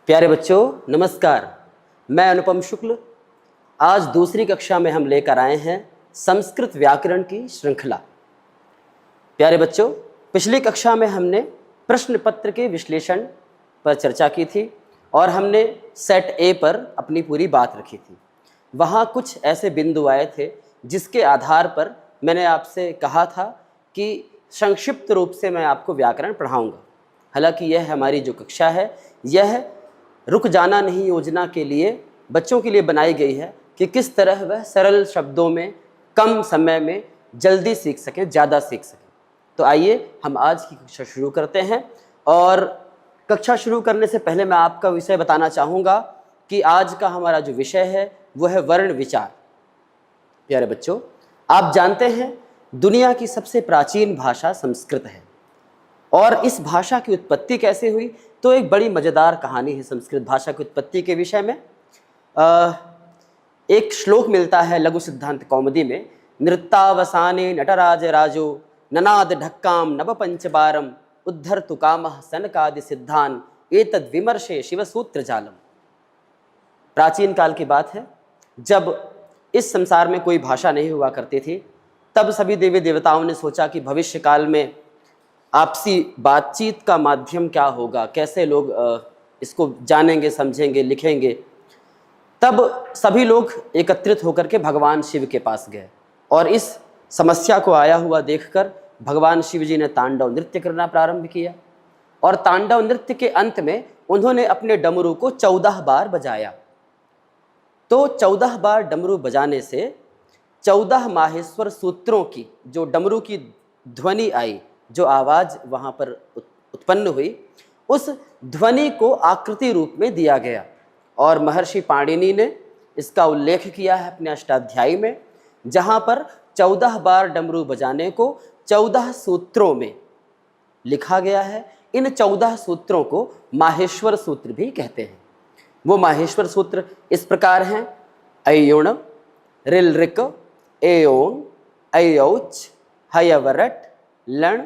प्यारे बच्चों नमस्कार। मैं अनुपम शुक्ल। आज दूसरी कक्षा में हम लेकर आए हैं संस्कृत व्याकरण की श्रृंखला। प्यारे बच्चों, पिछली कक्षा में हमने प्रश्न पत्र के विश्लेषण पर चर्चा की थी और हमने सेट ए पर अपनी पूरी बात रखी थी। वहाँ कुछ ऐसे बिंदु आए थे जिसके आधार पर मैंने आपसे कहा था कि संक्षिप्त रूप से मैं आपको व्याकरण पढ़ाऊँगा। हालांकि यह हमारी जो कक्षा है यह रुक जाना नहीं योजना के लिए बच्चों के लिए बनाई गई है कि किस तरह वह सरल शब्दों में कम समय में जल्दी सीख सकें, ज़्यादा सीख सकें। तो आइए हम आज की कक्षा शुरू करते हैं। और कक्षा शुरू करने से पहले मैं आपका विषय बताना चाहूँगा कि आज का हमारा जो विषय है वो है वर्ण विचार। प्यारे बच्चों, आप जानते हैं दुनिया की सबसे प्राचीन भाषा संस्कृत है और इस भाषा की उत्पत्ति कैसे हुई, तो एक बड़ी मज़ेदार कहानी है संस्कृत भाषा की उत्पत्ति के विषय में। एक श्लोक मिलता है लघु सिद्धांत कौमुदी में, नृत्तावसाने नटराज राजो ननाद ढक्काम नव पंचबारम उद्धर तुकामः सनकादि सिद्धान एतद विमर्शे शिव सूत्र जालम। प्राचीन काल की बात है, जब इस संसार में कोई भाषा नहीं हुआ करती थी, तब सभी देवी देवताओं ने सोचा कि भविष्य काल में आपसी बातचीत का माध्यम क्या होगा, कैसे लोग इसको जानेंगे, समझेंगे, लिखेंगे। तब सभी लोग एकत्रित होकर के भगवान शिव के पास गए और इस समस्या को आया हुआ देखकर भगवान शिव जी ने तांडव नृत्य करना प्रारंभ किया और तांडव नृत्य के अंत में उन्होंने अपने डमरू को 14 बार बजाया। तो 14 बार डमरू बजाने से 14 माहेश्वर सूत्रों की जो डमरू की ध्वनि आई, जो आवाज़ वहाँ पर उत्पन्न हुई, उस ध्वनि को आकृति रूप में दिया गया और महर्षि पाणिनि ने इसका उल्लेख किया है अपने अष्टाध्यायी में, जहाँ पर 14 बार डमरू बजाने को 14 सूत्रों में लिखा गया है। इन 14 सूत्रों को माहेश्वर सूत्र भी कहते हैं। वो माहेश्वर सूत्र इस प्रकार हैं: अयुण, रिलृक, एओंग, अयौच, हयवरट, लण,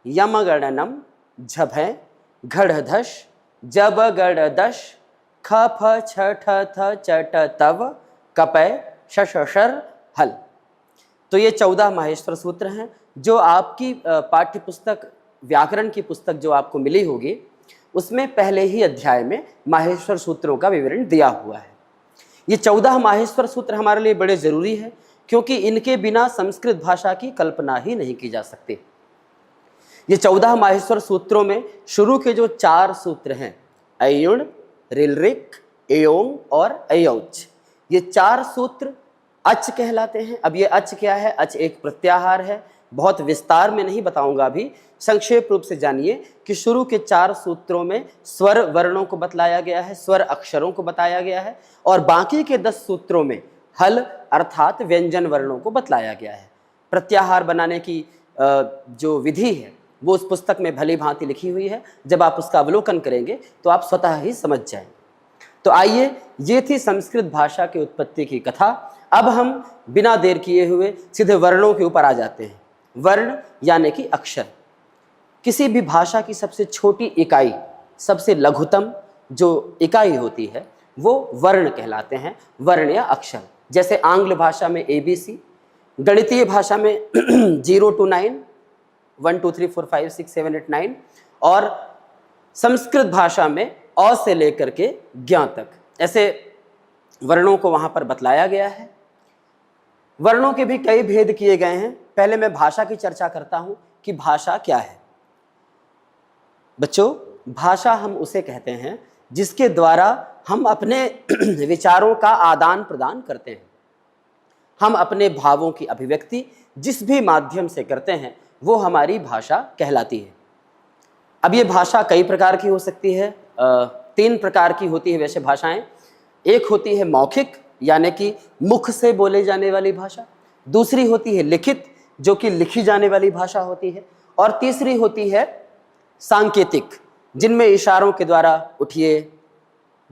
यमगणनम, झभय, घड़धश, जबगड़दश, ख फ छ ठ थ च ट तव, कपय, शशर, हल। तो ये 14 माहेश्वर सूत्र हैं जो आपकी पाठ्य पुस्तक व्याकरण की पुस्तक जो आपको मिली होगी उसमें पहले ही अध्याय में माहेश्वर सूत्रों का विवरण दिया हुआ है। ये 14 माहेश्वर सूत्र हमारे लिए बड़े ज़रूरी है क्योंकि इनके बिना संस्कृत भाषा की कल्पना ही नहीं की जा सकती। ये 14 माहेश्वर सूत्रों में शुरू के जो 4 सूत्र हैं, अयुण, रिलृक, एओंग और अयौच, ये 4 सूत्र अच कहलाते हैं। अब ये अच क्या है? अच एक प्रत्याहार है। बहुत विस्तार में नहीं बताऊंगा, अभी संक्षेप रूप से जानिए कि शुरू के 4 सूत्रों में स्वर वर्णों को बतलाया गया है, स्वर अक्षरों को बताया गया है और बाकी के 10 सूत्रों में हल अर्थात व्यंजन वर्णों को बतलाया गया है। प्रत्याहार बनाने की जो विधि है वो उस पुस्तक में भली भांति लिखी हुई है। जब आप उसका अवलोकन करेंगे तो आप स्वतः ही समझ जाएंगे। तो आइए, ये थी संस्कृत भाषा की उत्पत्ति की कथा। अब हम बिना देर किए हुए सीधे वर्णों के ऊपर आ जाते हैं। वर्ण यानी कि अक्षर। किसी भी भाषा की सबसे छोटी इकाई, सबसे लघुतम जो इकाई होती है वो वर्ण कहलाते हैं, वर्ण या अक्षर। जैसे आंग्ल भाषा में ABC, गणितीय भाषा में 0 to 9, 1 2 3 4 5 6 7 8 9 और संस्कृत भाषा में अ से लेकर के ज्ञ तक, ऐसे वर्णों को वहाँ पर बतलाया गया है। वर्णों के भी कई भेद किए गए हैं। पहले मैं भाषा की चर्चा करता हूँ कि भाषा क्या है। बच्चों, भाषा हम उसे कहते हैं जिसके द्वारा हम अपने विचारों का आदान प्रदान करते हैं। हम अपने भावों की अभिव्यक्ति जिस भी माध्यम से करते हैं वो हमारी भाषा कहलाती है। अब ये भाषा कई प्रकार की हो सकती है। 3 प्रकार की होती है वैसे भाषाएं। एक होती है मौखिक यानी कि मुख से बोले जाने वाली भाषा, दूसरी होती है लिखित जो कि लिखी जाने वाली भाषा होती है, और तीसरी होती है सांकेतिक जिनमें इशारों के द्वारा उठिए,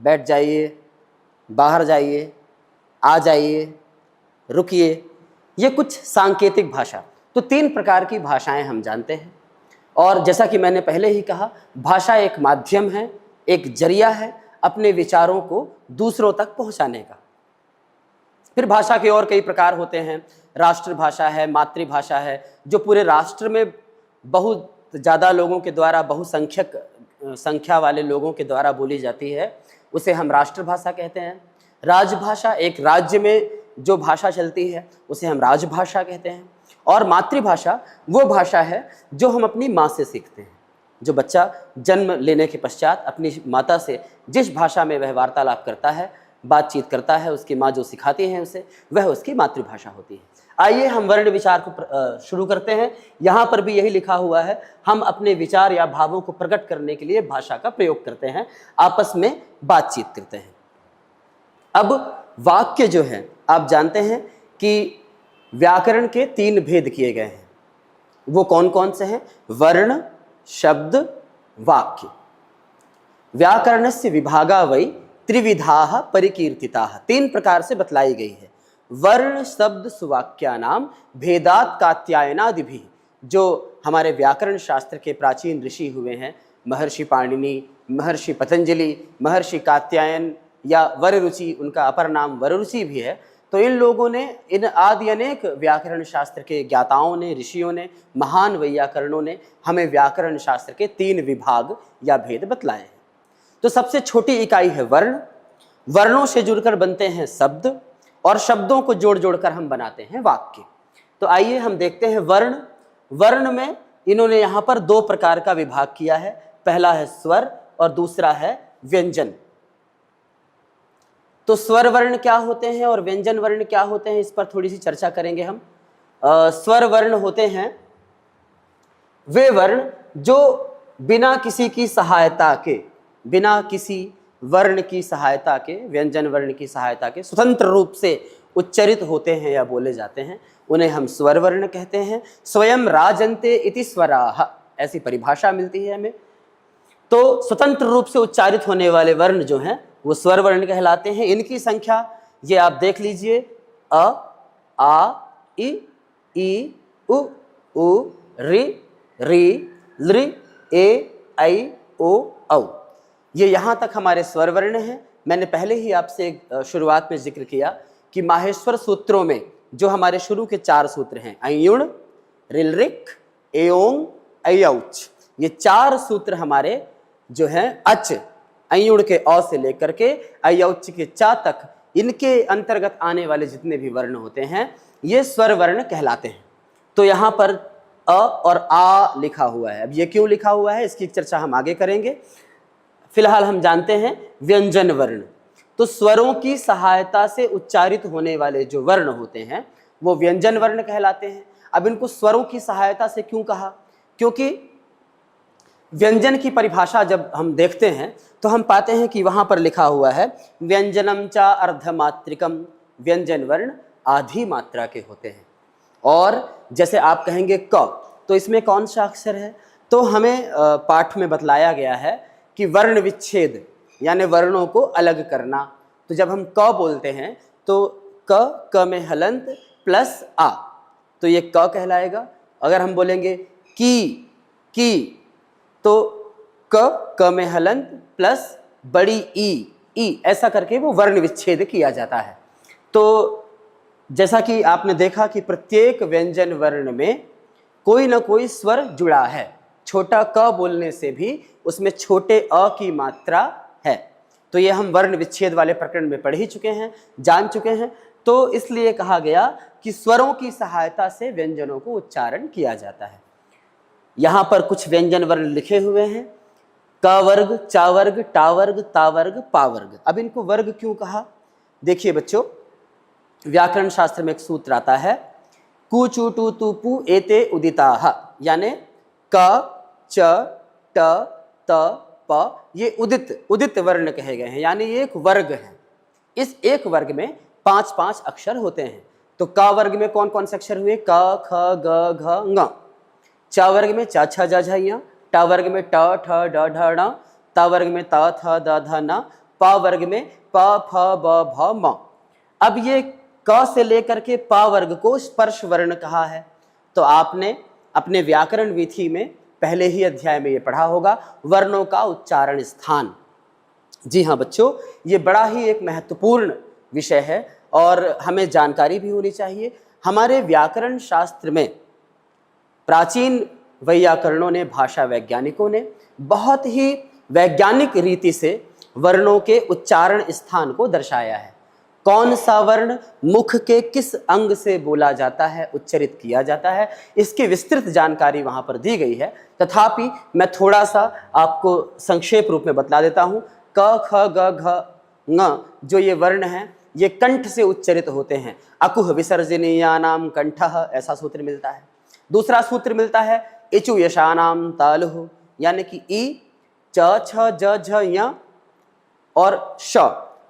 बैठ जाइए, बाहर जाइए, आ जाइए, रुकिए, ये कुछ सांकेतिक भाषा। तो 3 प्रकार की भाषाएं हम जानते हैं। और जैसा कि मैंने पहले ही कहा, भाषा एक माध्यम है, एक जरिया है अपने विचारों को दूसरों तक पहुंचाने का। फिर भाषा के और कई प्रकार होते हैं। राष्ट्रभाषा है, मातृभाषा है, जो पूरे राष्ट्र में बहुत ज़्यादा लोगों के द्वारा, बहुसंख्यक संख्या वाले लोगों के द्वारा बोली जाती है, उसे हम राष्ट्रभाषा कहते हैं। राजभाषा, एक राज्य में जो भाषा चलती है उसे हम राजभाषा कहते हैं। और मातृभाषा वो भाषा है जो हम अपनी माँ से सीखते हैं। जो बच्चा जन्म लेने के पश्चात अपनी माता से जिस भाषा में वह वार्तालाप करता है, बातचीत करता है, उसकी माँ जो सिखाती है उसे, वह उसकी मातृभाषा होती है। आइए हम वर्ण विचार को शुरू करते हैं। यहाँ पर भी यही लिखा हुआ है, हम अपने विचार या भावों को प्रकट करने के लिए भाषा का प्रयोग करते हैं, आपस में बातचीत करते हैं। अब वाक्य जो है, आप जानते हैं कि व्याकरण के 3 भेद किए गए हैं। वो कौन कौन से हैं? वर्ण, शब्द, वाक्य। व्याकरणस्य विभागा वै त्रिविधाः परिकीर्तिताः, 3 प्रकार से बतलाई गई है। वर्ण, शब्द, सुवाक्यानाम भेदात् कात्यायनादिभिः, जो हमारे व्याकरण शास्त्र के प्राचीन ऋषि हुए हैं, महर्षि पाणिनि, महर्षि पतंजलि, महर्षि कात्यायन या वररुचि, उनका अपर नाम वररुचि भी है। तो इन लोगों ने, इन आदि अनेक व्याकरण शास्त्र के ज्ञाताओं ने, ऋषियों ने, महान वैयाकरणों ने हमें व्याकरण शास्त्र के 3 विभाग या भेद बतलाए हैं। तो सबसे छोटी इकाई है वर्ण। वर्णों से जुड़कर बनते हैं शब्द, और शब्दों को जोड़ जोड़कर हम बनाते हैं वाक्य। तो आइए हम देखते हैं वर्ण। वर्ण में इन्होंने यहाँ पर 2 प्रकार का विभाग किया है। पहला है स्वर और दूसरा है व्यंजन। तो स्वर वर्ण क्या होते हैं और व्यंजन वर्ण क्या होते हैं, इस पर थोड़ी सी चर्चा करेंगे हम। स्वर वर्ण होते हैं वे वर्ण जो बिना किसी की सहायता के, बिना किसी वर्ण की सहायता के, व्यंजन वर्ण की सहायता के स्वतंत्र रूप से उच्चरित होते हैं या बोले जाते हैं, उन्हें हम स्वर वर्ण कहते हैं। स्वयं राजन्ते इति स्वराः, ऐसी परिभाषा मिलती है हमें। तो स्वतंत्र रूप से उच्चारित होने वाले वर्ण जो हैं वो स्वर वर्ण कहलाते हैं। इनकी संख्या ये आप देख लीजिए, अ, आ, इ, उ, ऋ, लृ, ए, ऐ, ओ, औ। ये यहाँ तक हमारे स्वर वर्ण हैं। मैंने पहले ही आपसे शुरुआत में जिक्र किया कि माहेश्वर सूत्रों में जो हमारे शुरू के 4 सूत्र हैं, अयुण, ऋलृक, एओंग, ऐऔच, ये 4 सूत्र हमारे जो हैं अच, अयुण के अ से लेकर के ऐऔच के चा तक, इनके अंतर्गत आने वाले जितने भी वर्ण होते हैं ये स्वर वर्ण कहलाते हैं। तो यहाँ पर अ और आ लिखा हुआ है। अब ये क्यों लिखा हुआ है, इसकी चर्चा हम आगे करेंगे। फिलहाल हम जानते हैं व्यंजन वर्ण। तो स्वरों की सहायता से उच्चारित होने वाले जो वर्ण होते हैं वो व्यंजन वर्ण कहलाते हैं। अब इनको स्वरों की सहायता से क्यों कहा? क्योंकि व्यंजन की परिभाषा जब हम देखते हैं तो हम पाते हैं कि वहाँ पर लिखा हुआ है व्यंजनम चा अर्धमात्रिकम, व्यंजन वर्ण आधी मात्रा के होते हैं। और जैसे आप कहेंगे क, तो इसमें कौन सा अक्षर है? तो हमें पाठ में बतलाया गया है कि वर्ण विच्छेद, यानी वर्णों को अलग करना। तो जब हम क बोलते हैं तो क में हलंत प्लस आ, तो ये क कहलाएगा। अगर हम बोलेंगे की, तो क में हलंत प्लस बड़ी ई, ऐसा करके वो वर्ण विच्छेद किया जाता है। तो जैसा कि आपने देखा कि प्रत्येक व्यंजन वर्ण में कोई ना कोई स्वर जुड़ा है। छोटा क बोलने से भी उसमें छोटे अ की मात्रा है। तो ये हम वर्ण विच्छेद वाले प्रकरण में पढ़ ही चुके हैं, जान चुके हैं। तो इसलिए कहा गया कि स्वरों की सहायता से व्यंजनों को उच्चारण किया जाता है। यहाँ पर कुछ व्यंजन वर्ण लिखे हुए हैं, क वर्ग, चा वर्ग, टा वर्ग, ता वर्ग, पा वर्ग। अब इनको वर्ग क्यों कहा? देखिए बच्चों, व्याकरण शास्त्र में एक सूत्र आता है, कु चु टू तु पु एते उदिताः, यानी क, च, ट, त, प, ये उदित वर्ण कहे गए हैं, यानी ये एक वर्ग है। इस एक वर्ग में 5-5 अक्षर होते हैं। तो क वर्ग में कौन कौन से अक्षर हुए? क, ख, ग, घ, ङ। चा वर्ग में चा, छ, जा, झ, य। टा वर्ग में ट, ठ, ड, ढ, ण। ता वर्ग में त, थ, द, ध, न। पा वर्ग में प, फ, ब, भ, म। अब ये क से लेकर के पा वर्ग को स्पर्श वर्ण कहा है। तो आपने अपने व्याकरण विधि में पहले ही अध्याय में ये पढ़ा होगा, वर्णों का उच्चारण स्थान। जी हाँ बच्चों, ये बड़ा ही एक महत्वपूर्ण विषय है और हमें जानकारी भी होनी चाहिए। हमारे व्याकरण शास्त्र में प्राचीन वैयाकरणों ने, भाषा वैज्ञानिकों ने बहुत ही वैज्ञानिक रीति से वर्णों के उच्चारण स्थान को दर्शाया है। कौन सा वर्ण मुख के किस अंग से बोला जाता है, उच्चरित किया जाता है, इसकी विस्तृत जानकारी वहां पर दी गई है। तथापि मैं थोड़ा सा आपको संक्षेप रूप में बतला देता हूं। क ख ग घ ङ जो ये वर्ण हैं, ये कंठ से उच्चरित होते हैं। अकुह विसर्जनीयानाम कंठः, ऐसा सूत्र मिलता है। दूसरा सूत्र मिलता है इचु यशानाम तालुः, यानी कि ई, च, छ, ज, झ, य और श,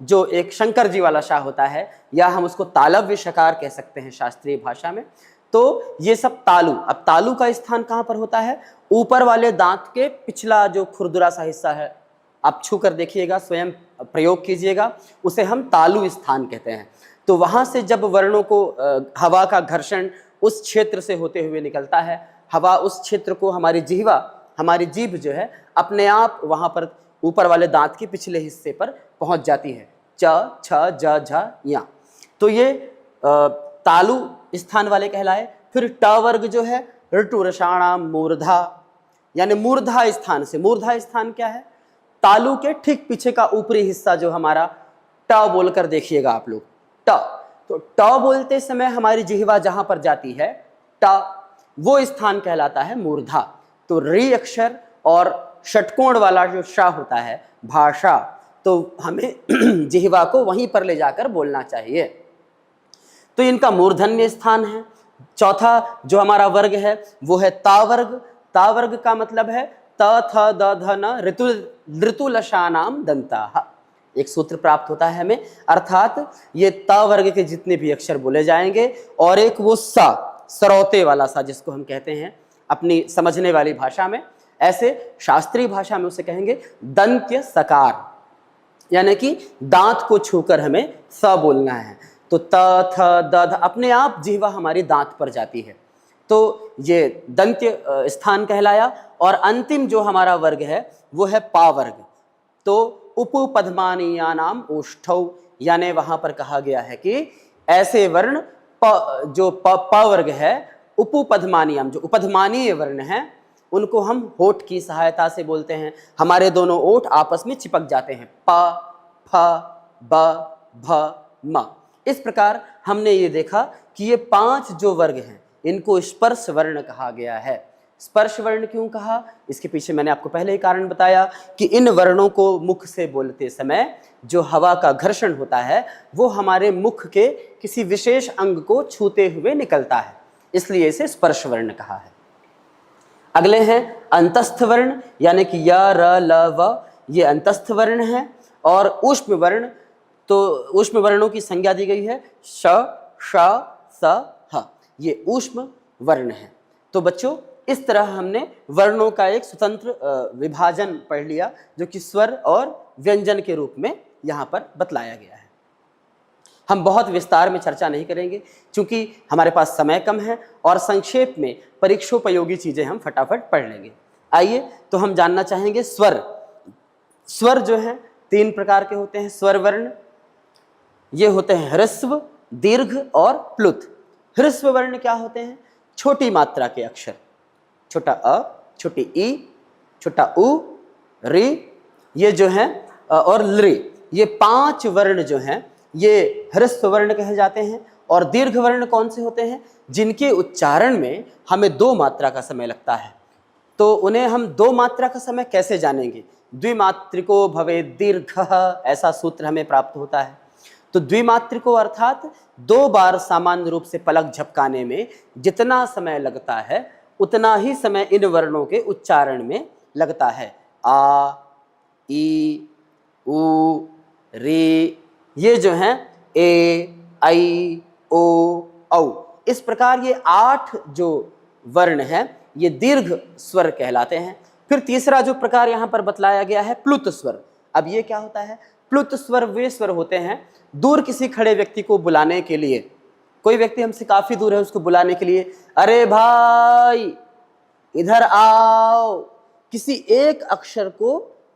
जो एक शंकर जी वाला शा होता है, या हम उसको तालव्य शकार कह सकते हैं शास्त्रीय भाषा में। तो ये सब तालु। अब तालु का स्थान कहाँ पर होता है? ऊपर वाले दांत के पिछला जो खुरदुरा सा हिस्सा है, आप छू कर देखिएगा, स्वयं प्रयोग कीजिएगा, उसे हम तालु स्थान कहते हैं। तो वहां से जब वर्णों को हवा का घर्षण उस क्षेत्र से होते हुए निकलता है, हवा उस क्षेत्र को हमारी जीभ जो है अपने आप वहां पर ऊपर वाले दांत के पिछले हिस्से पर पहुंच जाती है। च, छ, ज, झ, या। तो ये तालु स्थान वाले कहलाए। फिर ट वर्ग जो है ऋटु रसाणाम मूर्धा, यानी मूर्धा स्थान से। मूर्धा स्थान क्या है? तालु के ठीक पीछे का ऊपरी हिस्सा जो हमारा, ट बोलकर देखिएगा आप लोग, ट। तो ट बोलते समय हमारी जिह्वा जहां पर जाती है, ट, वो स्थान कहलाता है मूर्धा। तो री अक्षर और षटकोण वाला जो शा होता है, भाषा, तो हमें जिह्वा को वहीं पर ले जाकर बोलना चाहिए। तो इनका मूर्धन्य स्थान है। चौथा जो हमारा वर्ग है वो है ता वर्ग। ता वर्ग का मतलब है त, थ, द, ध, न ऋतुलशानाम दंताः। एक सूत्र प्राप्त होता है हमें, अर्थात ये ता वर्ग के जितने भी अक्षर बोले जाएंगे, और एक वो सा, सरौते वाला सा जिसको हम कहते हैं अपनी समझने वाली भाषा में, ऐसे शास्त्रीय भाषा में उसे कहेंगे दंत्य सकार, यानी कि दांत को छूकर हमें स बोलना है। तो त, थ, द, ध अपने आप जिह्वा हमारी दांत पर जाती है, तो ये दंत्य स्थान कहलाया। और अंतिम जो हमारा वर्ग है वो है पा वर्ग। तो उपपद्मानीयानाम ओष्ठौ, यानी वहां पर कहा गया है कि ऐसे वर्ण जो प वर्ग है, उपपद्मानीयम, जो उपधमानीय वर्ण है, उनको हम होठ की सहायता से बोलते हैं। हमारे दोनों ओठ आपस में चिपक जाते हैं, प, फ, ब, भ, म। इस प्रकार हमने ये देखा कि ये 5 जो वर्ग हैं इनको स्पर्श वर्ण कहा गया है। स्पर्श वर्ण क्यों कहा, इसके पीछे मैंने आपको पहले ही कारण बताया कि इन वर्णों को मुख से बोलते समय जो हवा का घर्षण होता है वो हमारे मुख के किसी विशेष अंग को छूते हुए निकलता है, इसलिए इसे स्पर्श वर्ण कहा है। अगले हैं अंतस्थ वर्ण, यानी कि य, र, ल, व, ये अंतस्थ वर्ण है। और ऊष्म वर्ण, तो ऊष्म वर्णों की संज्ञा दी गई है श, श, स, ह, ये ऊष्म वर्ण है। तो बच्चों इस तरह हमने वर्णों का एक स्वतंत्र विभाजन पढ़ लिया, जो कि स्वर और व्यंजन के रूप में यहाँ पर बतलाया गया है। हम बहुत विस्तार में चर्चा नहीं करेंगे क्योंकि हमारे पास समय कम है, और संक्षेप में परीक्षोपयोगी चीजें हम फटाफट पढ़ लेंगे। आइए तो हम जानना चाहेंगे स्वर। स्वर जो है 3 प्रकार के होते हैं स्वर वर्ण। ये होते हैं ह्रस्व, दीर्घ और प्लुत। ह्रस्व वर्ण क्या होते हैं? छोटी मात्रा के अक्षर, छोटा अ, छोटी ई, छोटा उ, री, ये जो है और लृ, ये 5 वर्ण जो हैं ये ह्रस्व वर्ण कहे जाते हैं। और दीर्घ वर्ण कौन से होते हैं? जिनके उच्चारण में हमें 2 मात्रा का समय लगता है। तो उन्हें हम 2 मात्रा का समय कैसे जानेंगे? द्विमात्रिको भवेत् दीर्घः, ऐसा सूत्र हमें प्राप्त होता है। तो द्विमात्रिको अर्थात 2 बार सामान्य रूप से पलक झपकाने में जितना समय लगता है उतना ही समय इन वर्णों के उच्चारण में लगता है। आ, ई, उ, रे, ये जो हैं ए, ऐ, ओ, औ, इस प्रकार ये 8 जो वर्ण हैं ये दीर्घ स्वर कहलाते हैं। फिर तीसरा जो प्रकार यहाँ पर बतलाया गया है प्लुत स्वर। अब ये क्या होता है? प्लुत स्वर वे स्वर होते हैं दूर किसी खड़े व्यक्ति को बुलाने के लिए, कोई व्यक्ति हमसे काफी दूर है, उसको बुलाने के लिए अरे भाई इधर आओ, किसी एक अक्षर को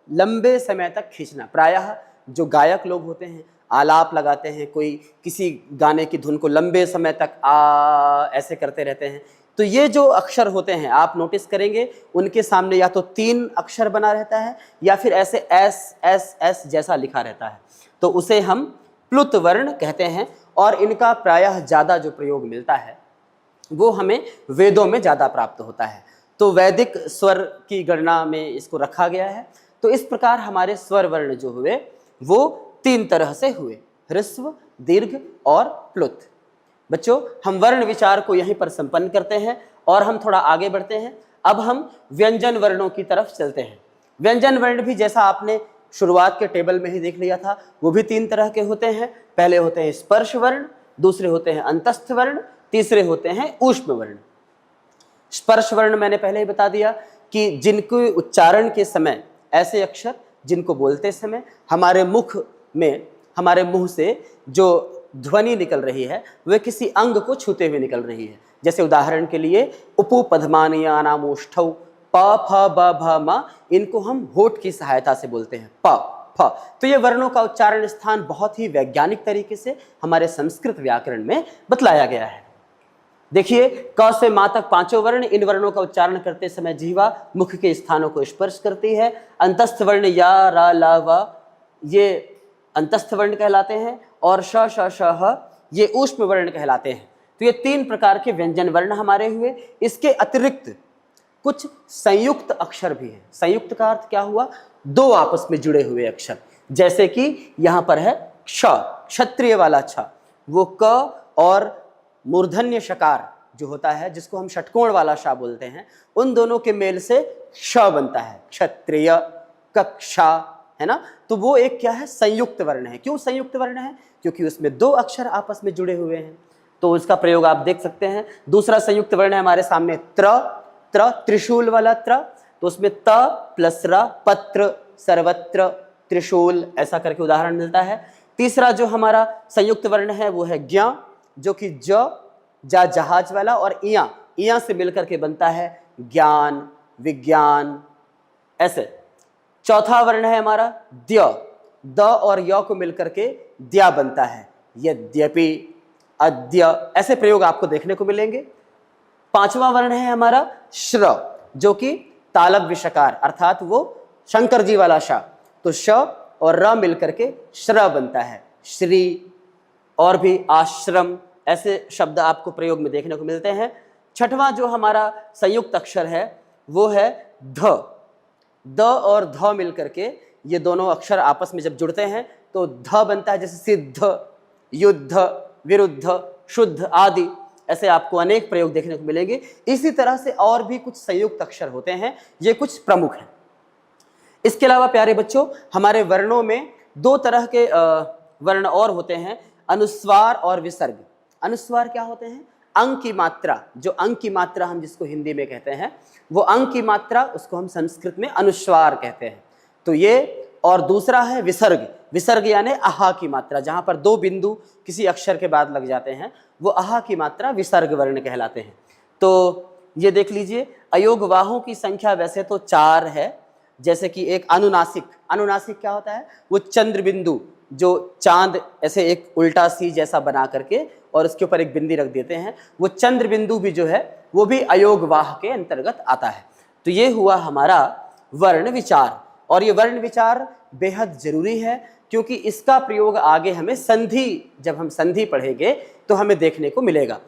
लंबे समय तक खींचना। प्रायः जो गायक लोग होते हैं आलाप लगाते हैं, कोई किसी गाने की धुन को लंबे समय तक आ ऐसे करते रहते हैं, तो ये जो अक्षर होते हैं आप नोटिस करेंगे उनके सामने या तो 3 अक्षर बना रहता है या फिर ऐसे एस एस एस जैसा लिखा रहता है, तो उसे हम प्लुत वर्ण कहते हैं। और इनका प्रायः ज़्यादा जो प्रयोग मिलता है वो हमें वेदों में ज़्यादा प्राप्त होता है। तो वैदिक स्वर की गणना में इसको रखा गया है। तो इस प्रकार हमारे स्वर वर्ण जो हुए वो 3 तरह से हुए, ह्रस्व, दीर्घ और प्लुत। बच्चों, हम वर्ण विचार को यहीं पर संपन्न करते हैं और हम थोड़ा आगे बढ़ते हैं। अब हम व्यंजन वर्णों की तरफ चलते हैं। व्यंजन वर्ण भी जैसा आपने शुरुआत के टेबल में ही देख लिया था, वो भी 3 तरह के होते हैं। पहले होते हैं स्पर्श वर्ण, दूसरे होते हैं अंतस्थ वर्ण, तीसरे होते हैं ऊष्म वर्ण। स्पर्श वर्ण मैंने पहले ही बता दिया कि जिनके उच्चारण के समय ऐसे अक्षर जिनको बोलते समय हमारे मुंह से जो ध्वनि निकल रही है वह किसी अंग को छूते हुए निकल रही है। जैसे उदाहरण के लिए उपु पद्मानिया नामोष्ठौ, प फ ब भ म, इनको हम होठ की सहायता से बोलते हैं, प फ। तो ये वर्णों का उच्चारण स्थान बहुत ही वैज्ञानिक तरीके से हमारे संस्कृत व्याकरण में बतलाया गया है। देखिए, क से मां तक 5 वर्ण, इन वर्णों का उच्चारण करते समय जीवा मुख के स्थानों को स्पर्श करती है। अंतस्थ वर्ण या, रा, ला, व ये अंतस्थ वर्ण कहलाते हैं और श, श, श, ह ये ऊष्म वर्ण कहलाते हैं। तो ये 3 प्रकार के व्यंजन वर्ण हमारे हुए। इसके अतिरिक्त कुछ संयुक्त अक्षर भी हैं। संयुक्त का अर्थ क्या हुआ? 2 आपस में जुड़े हुए अक्षर। जैसे कि यहाँ पर है क्ष, क्षत्रिय वाला छ, वो क और मूर्धन्य शकार जो होता है जिसको हम षटकोण वाला शा बोलते हैं, उन दोनों के मेल से श बनता है, क्षत्रिय, कक्षा, है ना। तो वो एक क्या है? संयुक्त वर्ण है। क्यों संयुक्त वर्ण है? क्योंकि उसमें 2 अक्षर आपस में जुड़े हुए हैं। तो उसका प्रयोग आप देख सकते हैं। दूसरा संयुक्त वर्ण है हमारे सामने त्र, त्रिशूल वाला त्र। तो उसमें त प्लस र, पत्र, सर्वत्र, त्रिशूल, ऐसा करके उदाहरण मिलता है। तीसरा जो हमारा संयुक्त वर्ण है वो है ज्ञ, जो कि जा जहाज वाला, और इया से मिलकर के बनता है ज्ञान, विज्ञान, ऐसे। चौथा वर्ण है हमारा द्य, द और य को मिलकर के द्या बनता है, यद्यपि, अद्य, ऐसे प्रयोग आपको देखने को मिलेंगे। 5वां वर्ण है हमारा श्र, जो कि तालब विषकार अर्थात वो शंकर जी वाला शा। तो श और र मिलकर के श्र बनता है, श्री, और भी आश्रम, ऐसे शब्द आपको प्रयोग में देखने को मिलते हैं। 6वां जो हमारा संयुक्त अक्षर है वो है ध। द और ध मिलकर के ये दोनों अक्षर आपस में जब जुड़ते हैं तो ध बनता है, जैसे सिद्ध, युद्ध, विरुद्ध, शुद्ध आदि, ऐसे आपको अनेक प्रयोग देखने को मिलेंगे। इसी तरह से और भी कुछ संयुक्त अक्षर होते हैं, ये कुछ प्रमुख हैं। इसके अलावा प्यारे बच्चों, हमारे वर्णों में 2 तरह के वर्ण और होते हैं, अनुस्वार और विसर्ग। अनुस्वार क्या होते हैं? अंग की मात्रा, जो अंग की मात्रा हम जिसको हिंदी में कहते हैं, वो अंग की मात्रा, उसको हम संस्कृत में अनुस्वार कहते हैं। तो ये, और दूसरा है विसर्ग। विसर्ग यानी आहा की मात्रा, जहां पर 2 बिंदु किसी अक्षर के बाद लग जाते हैं, वो आहा की मात्रा विसर्ग वर्ण कहलाते हैं। तो ये देख लीजिए, अयोगवाहों की संख्या वैसे तो 4 है। जैसे कि एक अनुनासिक, अनुनासिक क्या होता है? वो चंद्र बिंदु, जो चांद ऐसे एक उल्टा सी जैसा बना करके और उसके ऊपर एक बिंदी रख देते हैं, वो चंद्र बिंदु भी जो है वो भी अयोगवाह के अंतर्गत आता है। तो ये हुआ हमारा वर्ण विचार, और ये वर्ण विचार बेहद जरूरी है क्योंकि इसका प्रयोग आगे हमें संधि, जब हम संधि पढ़ेंगे तो हमें देखने को मिलेगा।